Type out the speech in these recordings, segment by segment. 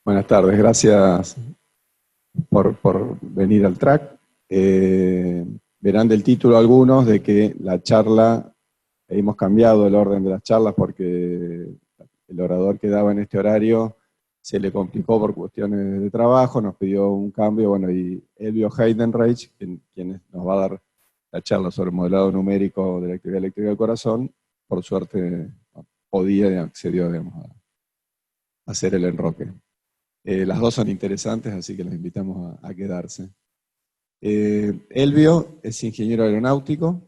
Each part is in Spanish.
Buenas tardes, gracias por venir al track. Verán del título algunos de que la charla, hemos cambiado el orden de las charlas porque el orador que daba en este horario se le complicó por cuestiones de trabajo, nos pidió un cambio, bueno, y Elvio Heidenreich, quien nos va a dar la charla sobre el modelado numérico de la actividad eléctrica del corazón, por suerte podía y accedió, digamos, a hacer el enroque. Las dos son interesantes, así que los invitamos a quedarse. Elvio es ingeniero aeronáutico,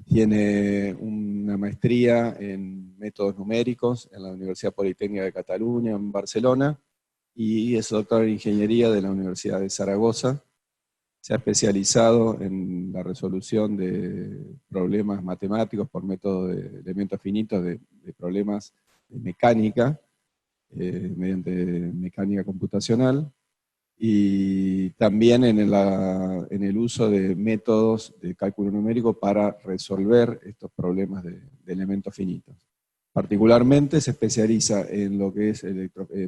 tiene una maestría en métodos numéricos en la Universidad Politécnica de Cataluña, en Barcelona, y es doctor en ingeniería de la Universidad de Zaragoza. Se ha especializado en la resolución de problemas matemáticos por método de elementos finitos de problemas de mecánica, mediante mecánica computacional, y también en el uso de métodos de cálculo numérico para resolver estos problemas de elementos finitos. Particularmente se especializa en lo que es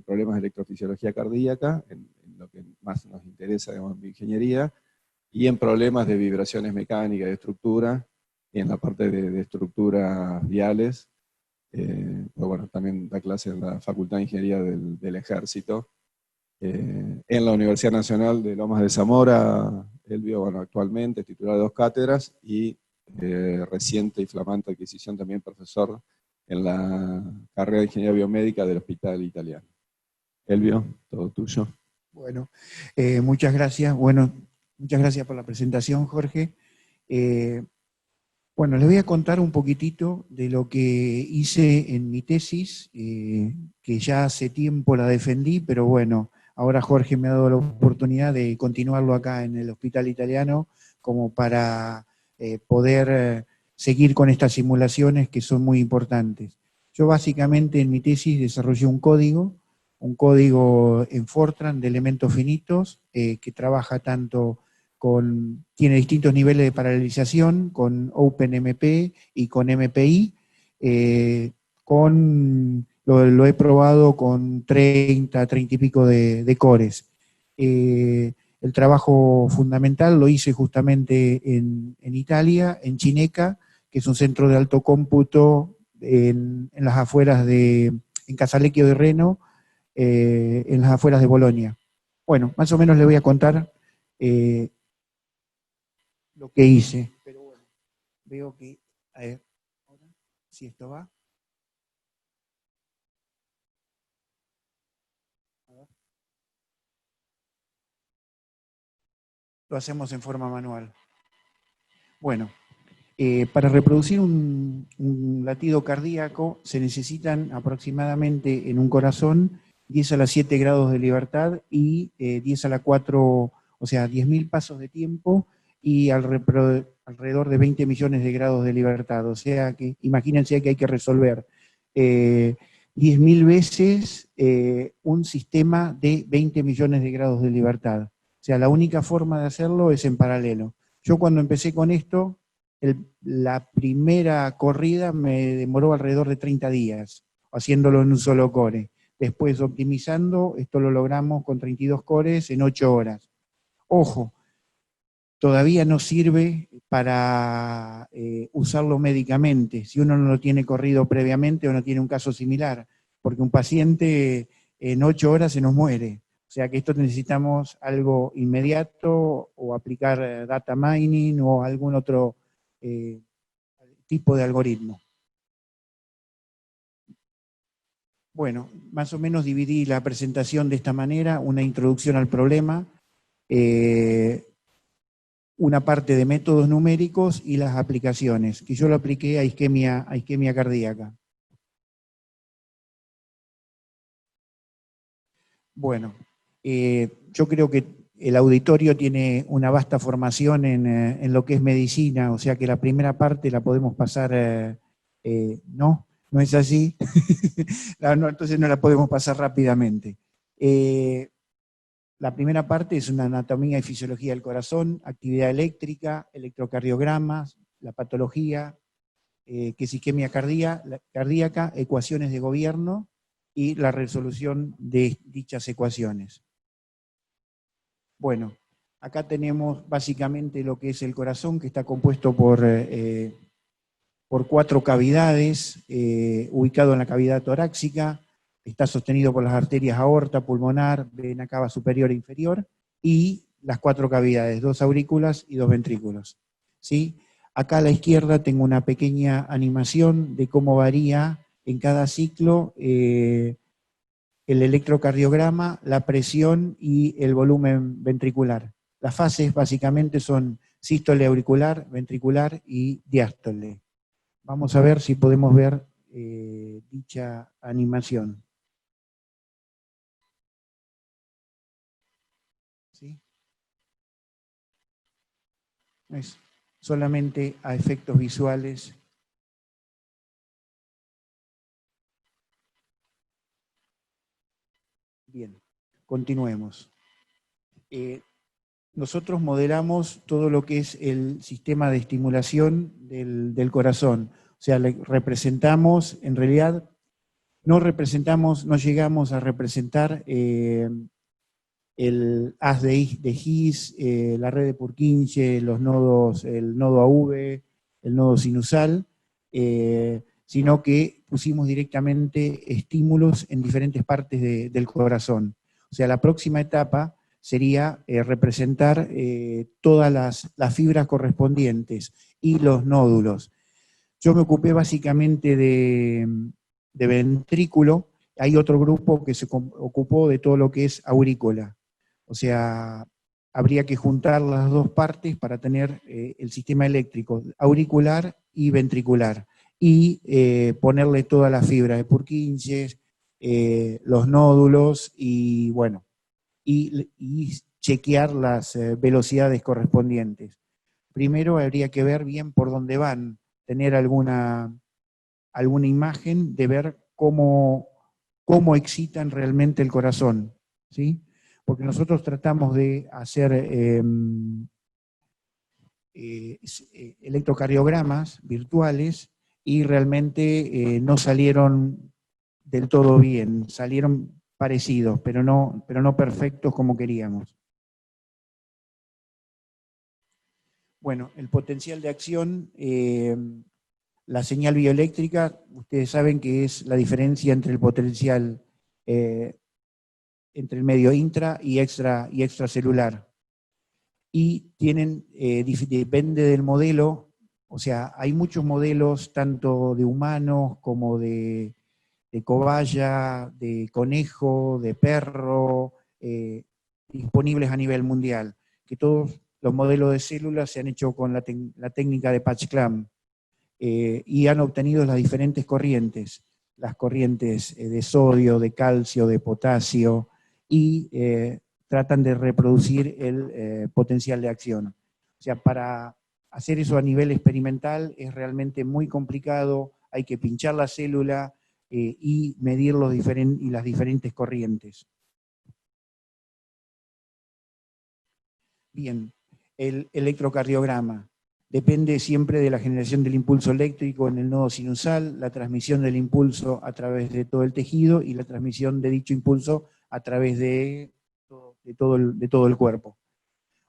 problemas de electrofisiología cardíaca, en lo que más nos interesa, digamos, en ingeniería, y en problemas de vibraciones mecánicas, de estructura, y en la parte de estructuras viales. Pero bueno, también da clase en la Facultad de Ingeniería del Ejército. En la Universidad Nacional de Lomas de Zamora, Elvio, bueno, actualmente titular de 2 cátedras y reciente y flamante adquisición también profesor en la carrera de Ingeniería Biomédica del Hospital Italiano. Elvio, todo tuyo. Bueno, muchas gracias. Bueno, muchas gracias por la presentación, Jorge. Bueno, les voy a contar un poquitito de lo que hice en mi tesis, que ya hace tiempo la defendí, pero bueno, ahora Jorge me ha dado la oportunidad de continuarlo acá en el Hospital Italiano, como para poder seguir con estas simulaciones que son muy importantes. Yo básicamente en mi tesis desarrollé un código en Fortran de elementos finitos, que trabaja tanto tiene distintos niveles de paralelización, con OpenMP y con MPI. Lo he probado con 30 y pico de cores. El trabajo fundamental lo hice justamente en Italia, en Cineca, que es un centro de alto cómputo en las afueras en Casalecchio de Reno, en las afueras de Bolonia. Bueno, más o menos le voy a contar lo que hice. Pero bueno, veo que, a ver, ahora, si esto va. Lo hacemos en forma manual. Bueno, para reproducir un latido cardíaco se necesitan aproximadamente en un corazón 10 a la 7 grados de libertad y 10 a la 4, o sea, 10.000 pasos de tiempo y alrededor de 20 millones de grados de libertad. O sea que imagínense que hay que resolver 10.000 veces un sistema de 20 millones de grados de libertad. O sea, la única forma de hacerlo es en paralelo. Yo cuando empecé con esto, la primera corrida me demoró alrededor de 30 días, haciéndolo en un solo core. Después, optimizando, esto lo logramos con 32 cores en 8 horas. Ojo, todavía no sirve para usarlo médicamente, si uno no lo tiene corrido previamente o no tiene un caso similar, porque un paciente en 8 horas se nos muere. O sea que esto necesitamos algo inmediato o aplicar data mining o algún otro tipo de algoritmo. Bueno, más o menos dividí la presentación de esta manera: una introducción al problema, una parte de métodos numéricos y las aplicaciones, que yo lo apliqué a isquemia cardíaca. Bueno, yo creo que el auditorio tiene una vasta formación en lo que es medicina, o sea que la primera parte la podemos pasar, no es así, no, entonces no la podemos pasar rápidamente. La primera parte es una anatomía y fisiología del corazón, actividad eléctrica, electrocardiogramas, la patología, que es isquemia cardíaca, ecuaciones de gobierno, y la resolución de dichas ecuaciones. Bueno, acá tenemos básicamente lo que es el corazón, que está compuesto por 4 cavidades, ubicado en la cavidad torácica, está sostenido por las arterias aorta, pulmonar, vena cava superior e inferior, y las 4 cavidades, 2 aurículas y 2 ventrículos. ¿Sí? Acá a la izquierda tengo una pequeña animación de cómo varía en cada ciclo el electrocardiograma, la presión y el volumen ventricular. Las fases básicamente son sístole auricular, ventricular y diástole. Vamos a ver si podemos ver dicha animación. ¿Sí? Es solamente a efectos visuales. Bien, continuemos. Nosotros modelamos todo lo que es el sistema de estimulación del corazón. O sea, le representamos, en realidad, no llegamos a representar el haz de His, la red de Purkinje, los nodos, el nodo AV, el nodo sinusal, sino que pusimos directamente estímulos en diferentes partes del corazón. O sea, la próxima etapa sería representar todas las fibras correspondientes y los nódulos. Yo me ocupé básicamente de ventrículo. Hay otro grupo que se ocupó de todo lo que es aurícula. O sea, habría que juntar las dos partes para tener el sistema eléctrico auricular y ventricular. Y ponerle toda la fibra de Purkinje, los nódulos y bueno, y chequear las velocidades correspondientes. Primero habría que ver bien por dónde van, tener alguna imagen de ver cómo excitan realmente el corazón, ¿sí? Porque nosotros tratamos de hacer electrocardiogramas virtuales y realmente no salieron del todo bien, salieron parecidos, pero no perfectos como queríamos. Bueno, el potencial de acción, la señal bioeléctrica, ustedes saben que es la diferencia entre el potencial entre el medio intra y extracelular. Y tienen, depende del modelo, o sea, hay muchos modelos, tanto de humanos como de cobaya, de conejo, de perro, disponibles a nivel mundial, que todos los modelos de células se han hecho con la técnica de Patch-Clamp y han obtenido las diferentes corrientes, las corrientes de sodio, de calcio, de potasio, y tratan de reproducir el potencial de acción. O sea, para hacer eso a nivel experimental es realmente muy complicado, hay que pinchar la célula y medir las diferentes corrientes. Bien, el electrocardiograma depende siempre de la generación del impulso eléctrico en el nodo sinusal, la transmisión del impulso a través de todo el tejido y la transmisión de dicho impulso a través de todo el cuerpo.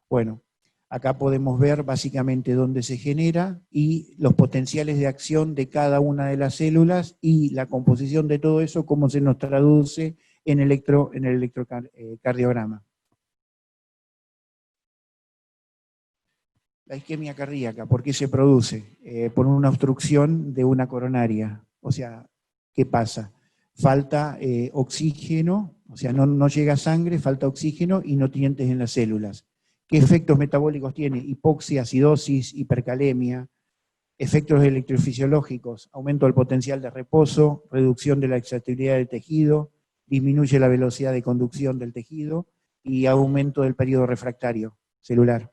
Bueno, acá podemos ver básicamente dónde se genera y los potenciales de acción de cada una de las células y la composición de todo eso, cómo se nos traduce en el electrocardiograma. La isquemia cardíaca, ¿por qué se produce? Por una obstrucción de una coronaria. O sea, ¿qué pasa? Falta oxígeno, o sea, no llega sangre, falta oxígeno y nutrientes en las células. ¿Qué efectos metabólicos tiene? Hipoxia, acidosis, hipercalemia, efectos electrofisiológicos, aumento del potencial de reposo, reducción de la excitabilidad del tejido, disminuye la velocidad de conducción del tejido y aumento del periodo refractario celular.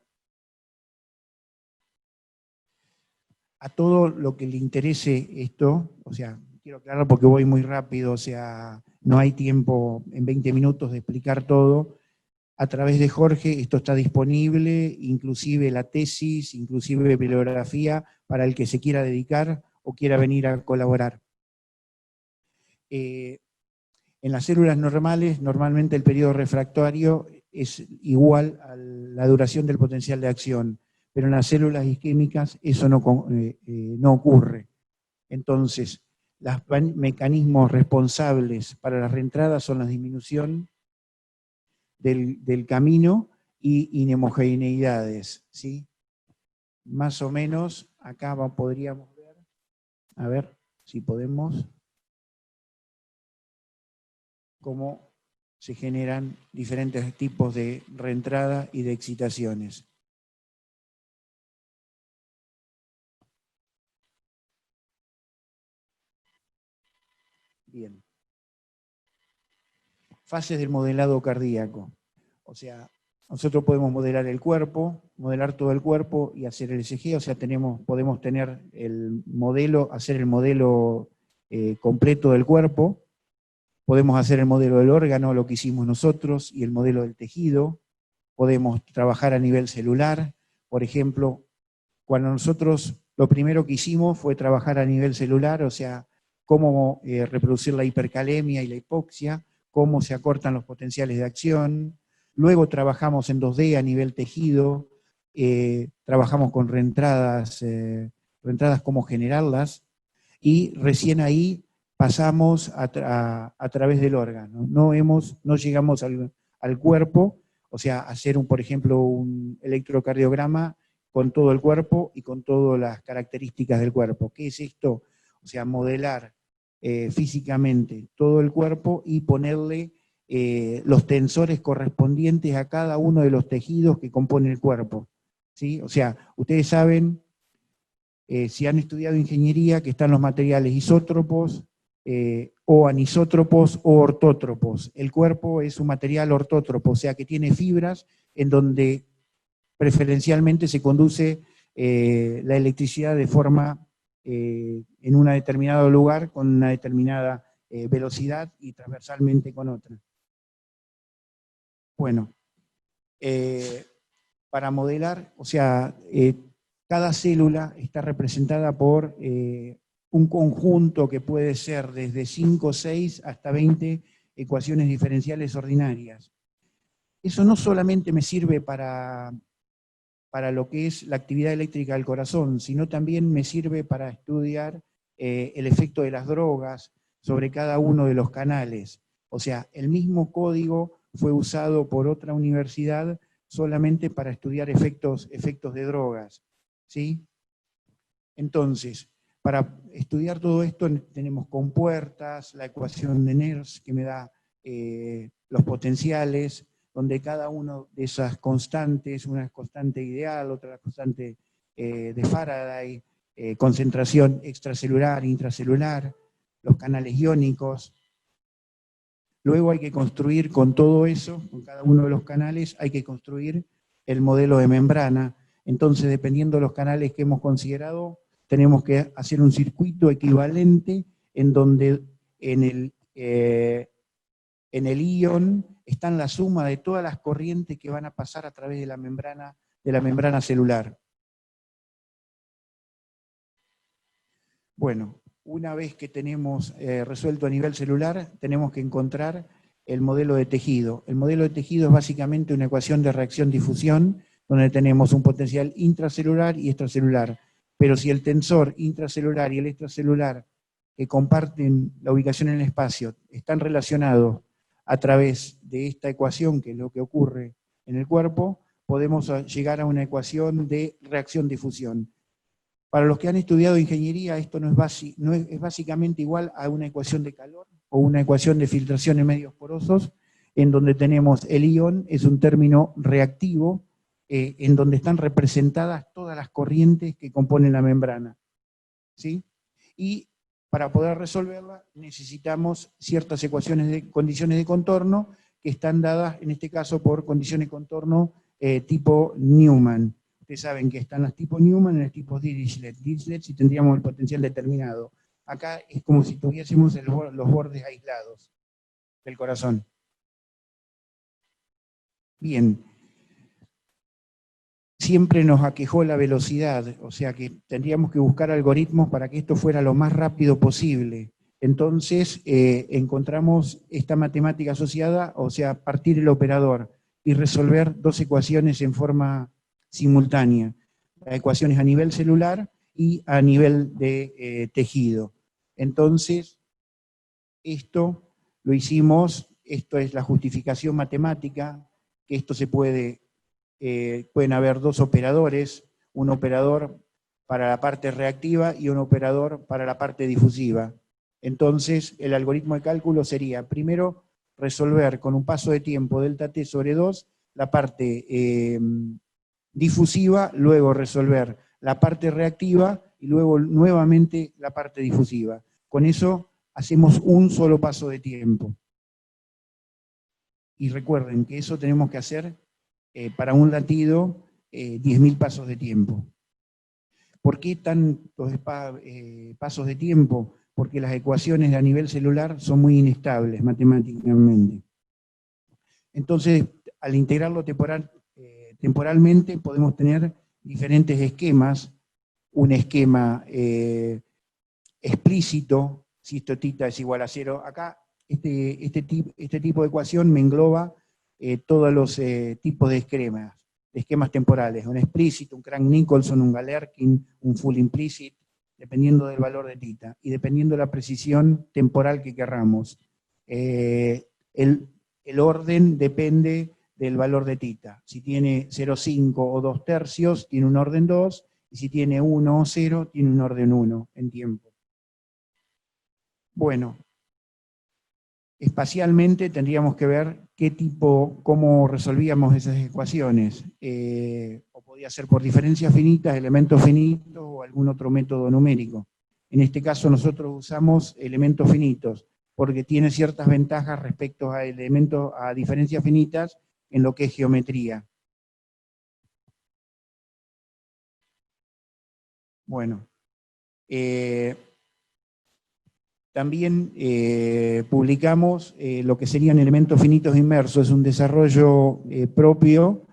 A todo lo que le interese esto, o sea, quiero aclarar porque voy muy rápido, o sea, no hay tiempo en 20 minutos de explicar todo. A través de Jorge esto está disponible, inclusive la tesis, inclusive bibliografía, para el que se quiera dedicar o quiera venir a colaborar. En las células normales, normalmente el periodo refractario es igual a la duración del potencial de acción, pero en las células isquémicas eso no ocurre. Entonces, los mecanismos responsables para las reentradas son la disminución del camino y inhomogeneidades, ¿sí? Más o menos, acá podríamos ver, a ver si podemos, cómo se generan diferentes tipos de reentrada y de excitaciones. Bien. Fases del modelado cardíaco. O sea, nosotros podemos modelar el cuerpo, modelar todo el cuerpo y hacer el ECG, o sea, podemos tener el modelo, hacer el modelo completo del cuerpo, podemos hacer el modelo del órgano, lo que hicimos nosotros, y el modelo del tejido, podemos trabajar a nivel celular, por ejemplo, cuando nosotros lo primero que hicimos fue trabajar a nivel celular, o sea, cómo reproducir la hipercalemia y la hipoxia, cómo se acortan los potenciales de acción. Luego trabajamos en 2D a nivel tejido, trabajamos con reentradas, cómo generarlas, y recién ahí pasamos a través del órgano. No llegamos al cuerpo, o sea, hacer, por ejemplo, un electrocardiograma con todo el cuerpo y con todas las características del cuerpo. ¿Qué es esto? O sea, modelar físicamente todo el cuerpo y ponerle los tensores correspondientes a cada uno de los tejidos que componen el cuerpo, ¿sí? O sea, ustedes saben, si han estudiado ingeniería, que están los materiales isótropos, o anisótropos o ortótropos. El cuerpo es un material ortótropo, o sea que tiene fibras en donde preferencialmente se conduce la electricidad de forma en un determinado lugar con una determinada velocidad y transversalmente con otra. Bueno, para modelar, o sea, cada célula está representada por un conjunto que puede ser desde 5, 6 hasta 20 ecuaciones diferenciales ordinarias. Eso no solamente me sirve para lo que es la actividad eléctrica del corazón, sino también me sirve para estudiar el efecto de las drogas sobre cada uno de los canales. O sea, el mismo código fue usado por otra universidad solamente para estudiar efectos de drogas, ¿sí? Entonces, para estudiar todo esto tenemos compuertas, la ecuación de Nernst que me da los potenciales, donde cada una de esas constantes, una es constante ideal, otra es constante de Faraday, concentración extracelular, intracelular, los canales iónicos. Luego hay que construir con todo eso, con cada uno de los canales, hay que construir el modelo de membrana. Entonces, dependiendo de los canales que hemos considerado, tenemos que hacer un circuito equivalente en donde en el ion está la suma de todas las corrientes que van a pasar a través de la membrana celular. Bueno, una vez que tenemos resuelto a nivel celular, tenemos que encontrar el modelo de tejido. El modelo de tejido es básicamente una ecuación de reacción-difusión, donde tenemos un potencial intracelular y extracelular. Pero si el tensor intracelular y el extracelular, que comparten la ubicación en el espacio, están relacionados a través de esta ecuación, que es lo que ocurre en el cuerpo, podemos llegar a una ecuación de reacción-difusión. Para los que han estudiado ingeniería, esto es básicamente igual a una ecuación de calor o una ecuación de filtración en medios porosos, en donde tenemos el ion, es un término reactivo, en donde están representadas todas las corrientes que componen la membrana, ¿sí? Y para poder resolverla necesitamos ciertas condiciones de contorno que están dadas, en este caso, por condiciones de contorno tipo Newman. Ustedes saben que están las tipos Newman y los tipos Dirichlet. Dirichlet si tendríamos el potencial determinado. Acá es como si tuviésemos los bordes aislados del corazón. Bien. Siempre nos aquejó la velocidad, o sea que tendríamos que buscar algoritmos para que esto fuera lo más rápido posible. Entonces, encontramos esta matemática asociada, o sea, partir el operador y resolver dos ecuaciones en forma simultánea. Las ecuaciones a nivel celular y a nivel de tejido. Entonces, esto lo hicimos, esto es la justificación matemática, que esto se pueden haber dos operadores, un operador para la parte reactiva y un operador para la parte difusiva. Entonces, el algoritmo de cálculo sería, primero, resolver con un paso de tiempo delta t sobre 2 la parte difusiva, luego resolver la parte reactiva y luego nuevamente la parte difusiva. Con eso hacemos un solo paso de tiempo. Y recuerden que eso tenemos que hacer para un latido 10.000 pasos de tiempo. ¿Por qué tantos pasos de tiempo? Porque las ecuaciones a nivel celular son muy inestables matemáticamente. Entonces, al integrarlo temporalmente, podemos tener diferentes esquemas. Un esquema explícito, si esto θ es igual a 0. Acá, este tipo de ecuación me engloba todos los tipos de esquemas temporales. Un explícito, un Crank-Nicolson, un Galerkin, un full implicit, dependiendo del valor de θ y dependiendo de la precisión temporal que querramos. El orden depende del valor de θ. Si tiene 0,5 o 2 tercios, tiene un orden 2, y si tiene 1 o 0, tiene un orden 1 en tiempo. Bueno, espacialmente tendríamos que ver cómo resolvíamos esas ecuaciones. O podía ser por diferencias finitas, elementos finitos o algún otro método numérico. En este caso nosotros usamos elementos finitos, porque tiene ciertas ventajas respecto a diferencias finitas en lo que es geometría. Bueno, también publicamos lo que serían elementos finitos inmersos, es un desarrollo propio,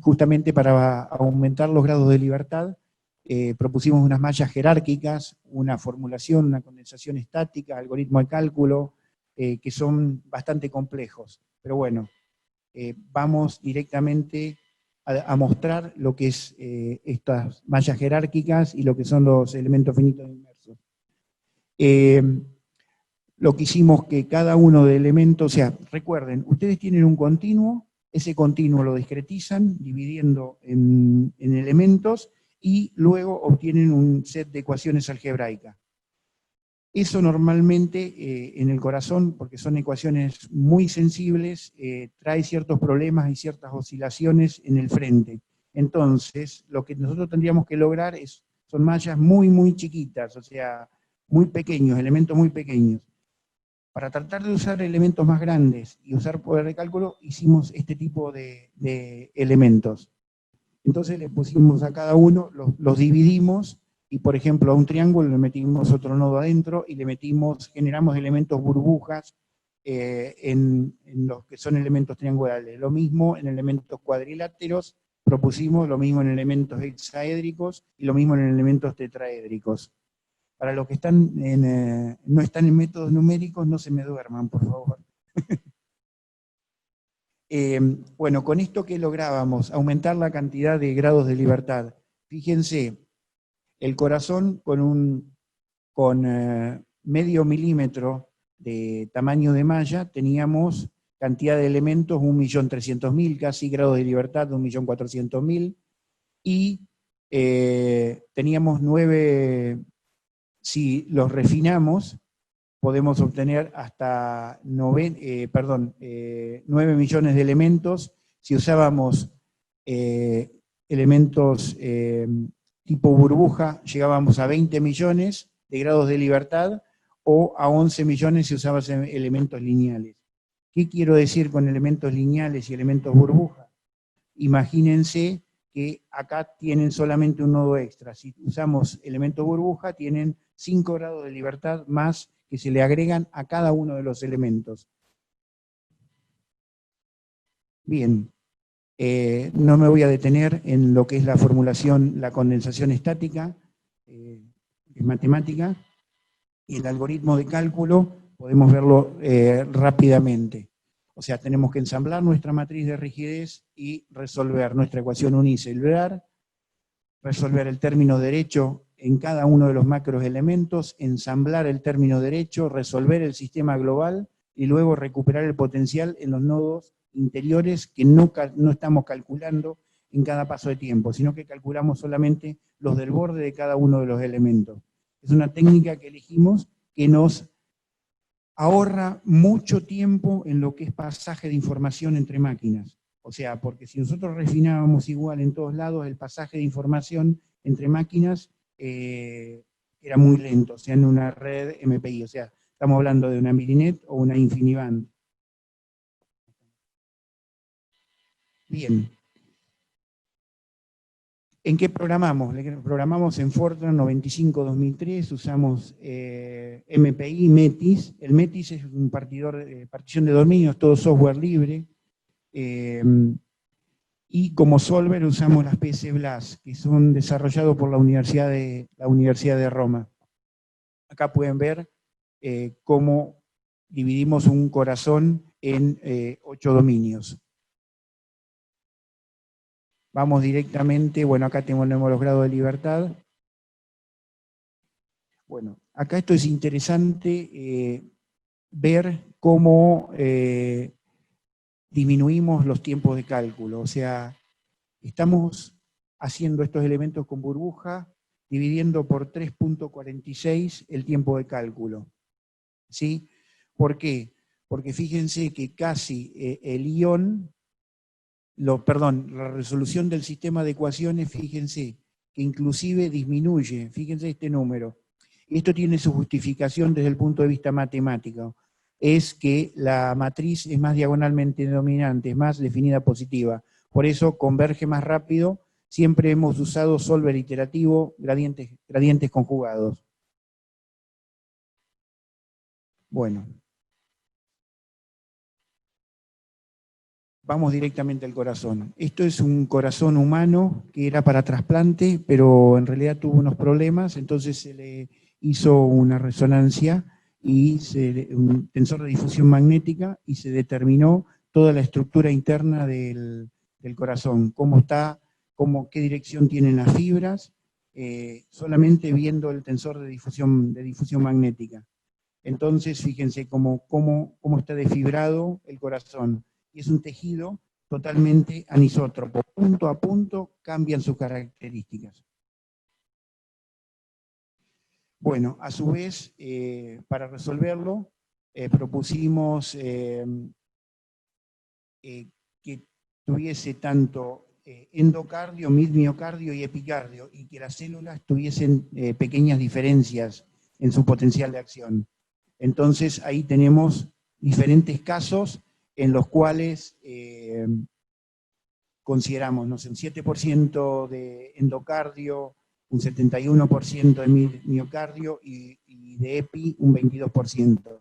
justamente para aumentar los grados de libertad. Propusimos unas mallas jerárquicas, una formulación, una condensación estática, algoritmo de cálculo, que son bastante complejos. Pero bueno, vamos directamente a mostrar lo que es estas mallas jerárquicas y lo que son los elementos finitos inmersos. Lo que hicimos que cada uno de elementos, o sea, recuerden, ustedes tienen un continuo, ese continuo lo discretizan dividiendo en elementos y luego obtienen un set de ecuaciones algebraicas. Eso normalmente en el corazón, porque son ecuaciones muy sensibles, trae ciertos problemas y ciertas oscilaciones en el frente. Entonces, lo que nosotros tendríamos que lograr son mallas muy, muy chiquitas, o sea, muy pequeños, elementos muy pequeños. Para tratar de usar elementos más grandes y usar poder de cálculo, hicimos este tipo de elementos. Entonces le pusimos a cada uno, los dividimos, y por ejemplo a un triángulo le metimos otro nodo adentro y generamos elementos burbujas en los que son elementos triangulares. Lo mismo en elementos cuadriláteros, propusimos lo mismo en elementos hexaédricos y lo mismo en elementos tetraédricos. Para los que no están en métodos numéricos, no se me duerman, por favor. Bueno, con esto que lográbamos, aumentar la cantidad de grados de libertad. Fíjense, el corazón con medio milímetro de tamaño de malla, teníamos cantidad de elementos 1.300.000, casi grados de libertad de 1.400.000, y teníamos 9, si los refinamos, podemos obtener hasta 9 millones de elementos. Si usábamos elementos tipo burbuja, llegábamos a 20 millones de grados de libertad, o a 11 millones si usabas elementos lineales. ¿Qué quiero decir con elementos lineales y elementos burbuja? Imagínense que acá tienen solamente un nodo extra. Si usamos elementos burbuja, tienen 5 grados de libertad más que se le agregan a cada uno de los elementos. Bien, no me voy a detener en lo que es la formulación, la condensación estática, es matemática. y el algoritmo de cálculo podemos verlo rápidamente. O sea, tenemos que ensamblar nuestra matriz de rigidez y resolver nuestra ecuación unicelular, resolver el término derecho en cada uno de los macros elementos, ensamblar el término derecho, resolver el sistema global y luego recuperar el potencial en los nodos interiores que no estamos calculando en cada paso de tiempo, sino que calculamos solamente los del borde de cada uno de los elementos. Es una técnica que elegimos que nos ahorra mucho tiempo en lo que es pasaje de información entre máquinas. O sea, porque si nosotros refinábamos igual en todos lados, el pasaje de información entre máquinas era muy lento, o sea, en una red MPI. O sea, estamos hablando de una Mininet o una InfiniBand. Bien. ¿En qué programamos? Programamos en Fortran 95-2003, usamos MPI, Metis. El Metis es un partición de dominios, todo software libre. Y como solver usamos las PS-BLAS, que son desarrollados por la Universidad de Roma. Acá pueden ver cómo dividimos un corazón en 8 dominios. Vamos directamente, bueno, acá tenemos los grados de libertad. Bueno, acá esto es interesante ver cómo disminuimos los tiempos de cálculo. O sea, estamos haciendo estos elementos con burbuja, dividiendo por 3.46 el tiempo de cálculo. ¿Sí? ¿Por qué? Porque fíjense que casi el ion... la resolución del sistema de ecuaciones, fíjense, que inclusive disminuye, fíjense este número. Esto tiene su justificación desde el punto de vista matemático, es que la matriz es más diagonalmente dominante, es más definida positiva, por eso converge más rápido, siempre hemos usado solver iterativo, gradientes conjugados. Bueno. Vamos directamente al corazón. Esto es un corazón humano que era para trasplante, pero en realidad tuvo unos problemas, entonces se le hizo una resonancia y un tensor de difusión magnética y se determinó toda la estructura interna del corazón, cómo está, qué dirección tienen las fibras, solamente viendo el tensor de difusión magnética. Entonces, fíjense cómo está desfibrado el corazón. Y es un tejido totalmente anisótropo. Punto a punto cambian sus características. Bueno, a su vez, para resolverlo, propusimos que tuviese tanto endocardio, miocardio y epicardio, y que las células tuviesen pequeñas diferencias en su potencial de acción. Entonces, ahí tenemos diferentes casos en los cuales consideramos, no sé, un 7% de endocardio, un 71% de miocardio y de EPI un 22%.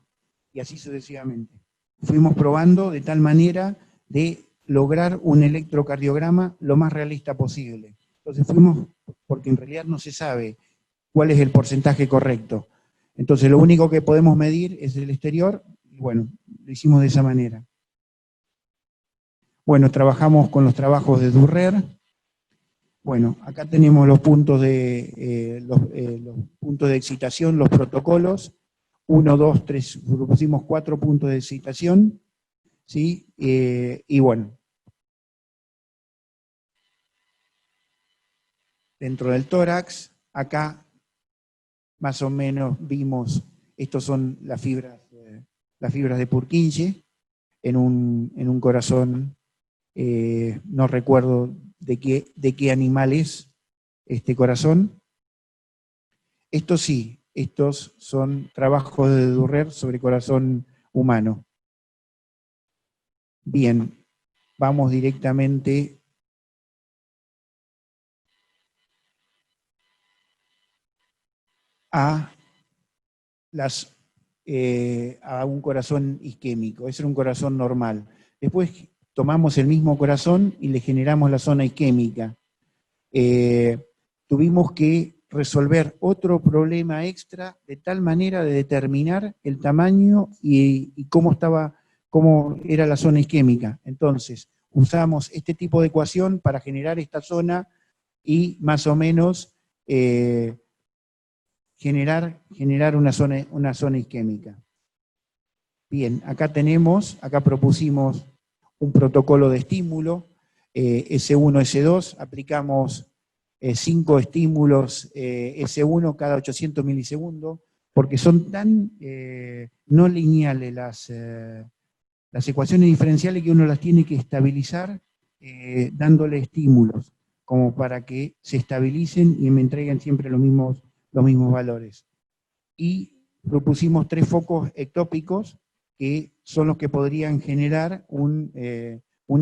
Y así sucesivamente. Fuimos probando de tal manera de lograr un electrocardiograma lo más realista posible. Entonces fuimos, porque en realidad no se sabe cuál es el porcentaje correcto. Entonces lo único que podemos medir es el exterior, y bueno, lo hicimos de esa manera. Bueno, trabajamos con los trabajos de Durrer. Bueno, acá tenemos los puntos de excitación, los protocolos. 1, 2, 3, pusimos 4 puntos de excitación. ¿Sí? Y bueno. Dentro del tórax, acá más o menos vimos, estos son las fibras de Purkinje, en un corazón, no recuerdo de qué animal es este corazón. Estos sí, estos son trabajos de Durrer sobre corazón humano. Bien, vamos directamente a un corazón isquémico. Ese era un corazón normal. Después tomamos el mismo corazón y le generamos la zona isquémica. Tuvimos que resolver otro problema extra de tal manera de determinar el tamaño y cómo era la zona isquémica. Entonces, usamos este tipo de ecuación para generar esta zona y más o menos generar una zona isquémica. Bien, acá propusimos un protocolo de estímulo, S1, S2, aplicamos 5 estímulos S1 cada 800 milisegundos, porque son tan no lineales las ecuaciones diferenciales que uno las tiene que estabilizar dándole estímulos, como para que se estabilicen y me entreguen siempre los mismos valores. Y propusimos 3 focos ectópicos, que son los que podrían generar un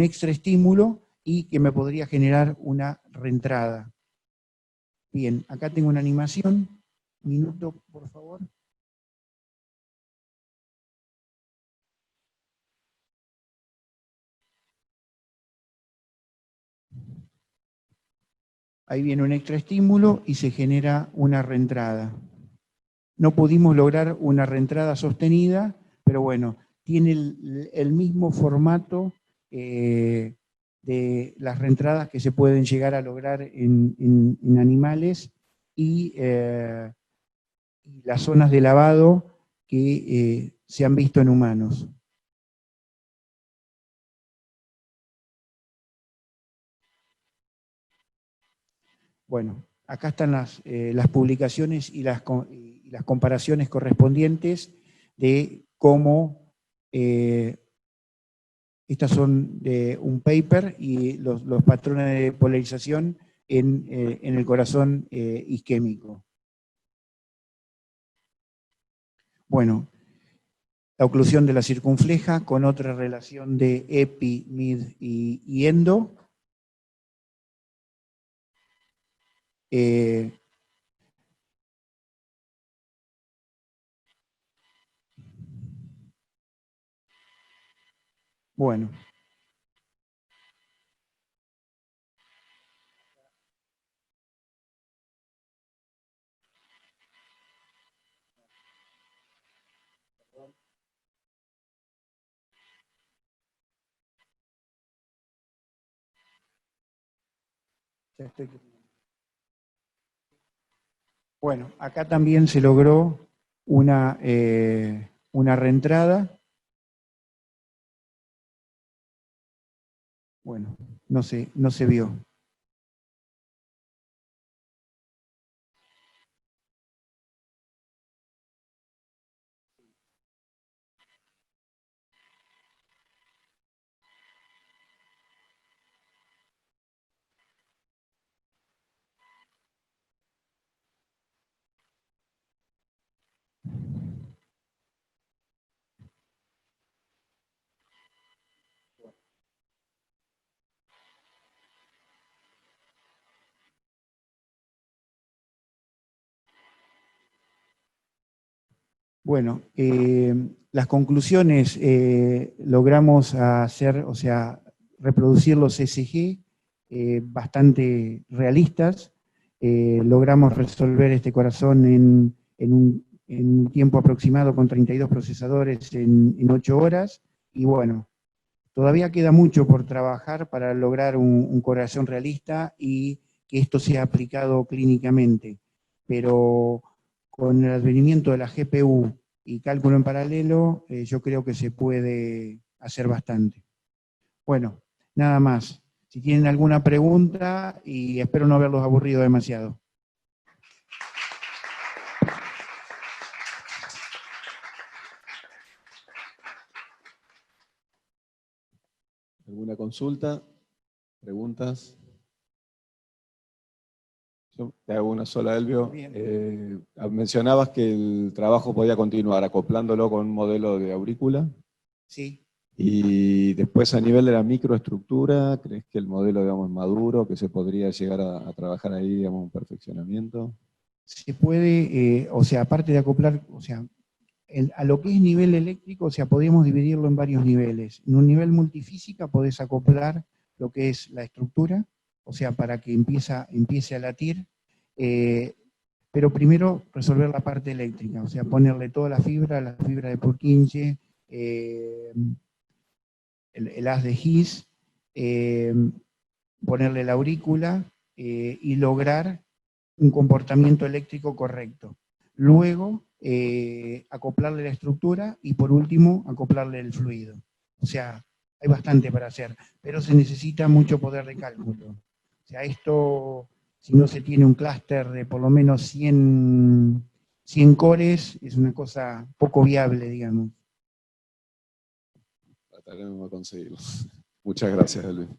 extra estímulo y que me podría generar una reentrada. Bien, acá tengo una animación. Minuto, por favor. Ahí viene un extra estímulo y se genera una reentrada. No pudimos lograr una reentrada sostenida, pero bueno, tiene el mismo formato de las reentradas que se pueden llegar a lograr en animales y las zonas de lavado que se han visto en humanos. Bueno, acá están las publicaciones y las comparaciones correspondientes de cómo estas son de un paper y los patrones de polarización en el corazón isquémico. Bueno, la oclusión de la circunfleja con otra relación de epi, mid y endo. Bueno. Bueno, acá también se logró una reentrada. Bueno, no se vio. Bueno, las conclusiones logramos reproducir los ECG bastante realistas. Logramos resolver este corazón en un tiempo aproximado con 32 procesadores en 8 horas. Y bueno, todavía queda mucho por trabajar para lograr un corazón realista y que esto sea aplicado clínicamente. Pero con el advenimiento de la GPU y cálculo en paralelo, yo creo que se puede hacer bastante. Bueno, nada más. Si tienen alguna pregunta, y espero no haberlos aburrido demasiado. ¿Alguna consulta? ¿Preguntas? Yo te hago una sola, Elvio. Mencionabas que el trabajo podía continuar acoplándolo con un modelo de aurícula. Sí. Y después, a nivel de la microestructura, ¿crees que el modelo, digamos, es maduro, que se podría llegar a trabajar ahí, digamos, un perfeccionamiento? Se puede, aparte de acoplar, a lo que es nivel eléctrico, podemos dividirlo en varios niveles. En un nivel multifísica podés acoplar lo que es la estructura, para que empiece a latir. pero primero resolver la parte eléctrica, o sea, ponerle toda la fibra de Purkinje, el haz de His, ponerle la aurícula y lograr un comportamiento eléctrico correcto. Luego, acoplarle la estructura y por último, acoplarle el fluido. O sea, hay bastante para hacer, pero se necesita mucho poder de cálculo. O sea, esto, si no se tiene un clúster de por lo menos 100 cores, es una cosa poco viable, digamos. Trataremos de conseguirlo. Muchas gracias, Elvin.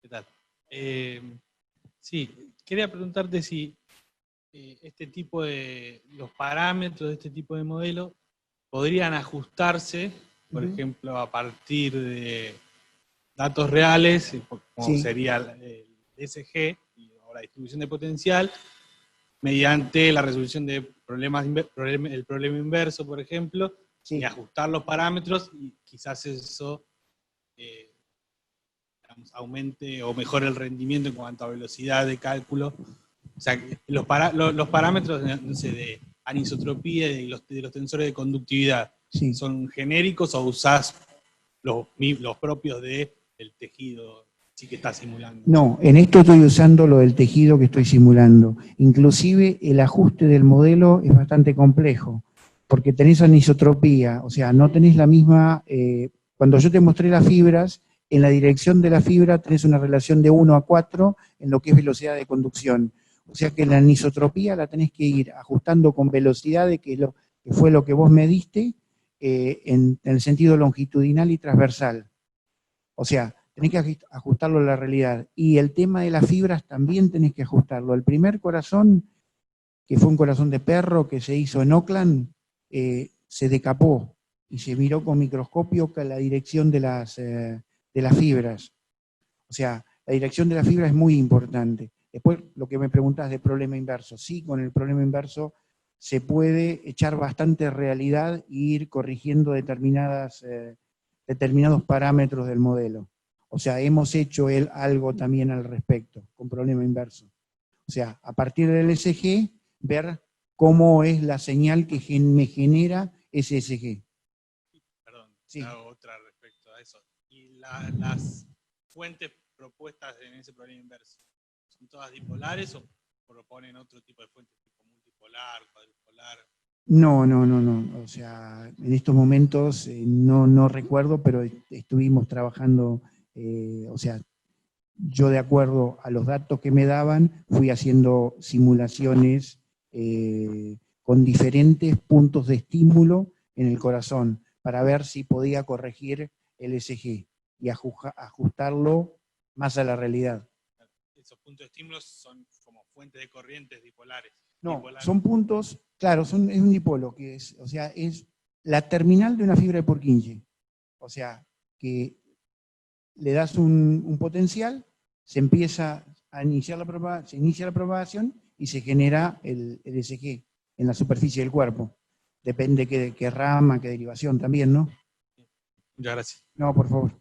¿Qué tal? Sí, quería preguntarte si este tipo de, los parámetros de este tipo de modelo podrían ajustarse, por ejemplo, a partir de datos reales, como sería el SG, o la distribución de potencial, mediante la resolución de problemas, el problema inverso, por ejemplo, y ajustar los parámetros, y quizás eso aumente o mejore el rendimiento en cuanto a velocidad de cálculo. O sea, los parámetros, no sé, de anisotropía y de los tensores de conductividad, ¿son genéricos o usás los propios del tejido que está simulando? No, en esto estoy usando lo del tejido que estoy simulando. Inclusive el ajuste del modelo es bastante complejo, porque tenés anisotropía, o sea, no tenés la misma... cuando yo te mostré las fibras, en la dirección de la fibra tenés una relación de 1 a 4 en lo que es velocidad de conducción. O sea que la anisotropía la tenés que ir ajustando con velocidades, que fue lo que vos me diste, en el sentido longitudinal y transversal. O sea, tenés que ajustarlo a la realidad. Y el tema de las fibras también tenés que ajustarlo. El primer corazón, que fue un corazón de perro que se hizo en Oakland, se decapó y se miró con microscopio la dirección de las fibras. O sea, la dirección de la fibra es muy importante. Después, lo que me preguntas de problema inverso. Sí, con el problema inverso se puede echar bastante realidad e ir corrigiendo determinados parámetros del modelo. O sea, hemos hecho algo también al respecto, con problema inverso. O sea, a partir del SG, ver cómo es la señal que me genera ese SG. Perdón, hago otra respecto a eso. ¿Y las fuentes propuestas en ese problema inverso son todas dipolares o proponen otro tipo de fuentes, tipo multipolar, cuadripolar? No. O sea, en estos momentos no recuerdo, pero estuvimos trabajando, o sea, yo de acuerdo a los datos que me daban, fui haciendo simulaciones con diferentes puntos de estímulo en el corazón para ver si podía corregir el ECG y ajustarlo más a la realidad. Esos puntos de estímulo son como fuentes de corrientes dipolares. No, son puntos, claro, es un dipolo, que es, o sea, es la terminal de una fibra de Purkinje. O sea, que le das un potencial, se empieza a iniciar se inicia la propagación y se genera el ECG en la superficie del cuerpo. Depende qué rama, qué derivación también, ¿no? Muchas gracias. No, por favor.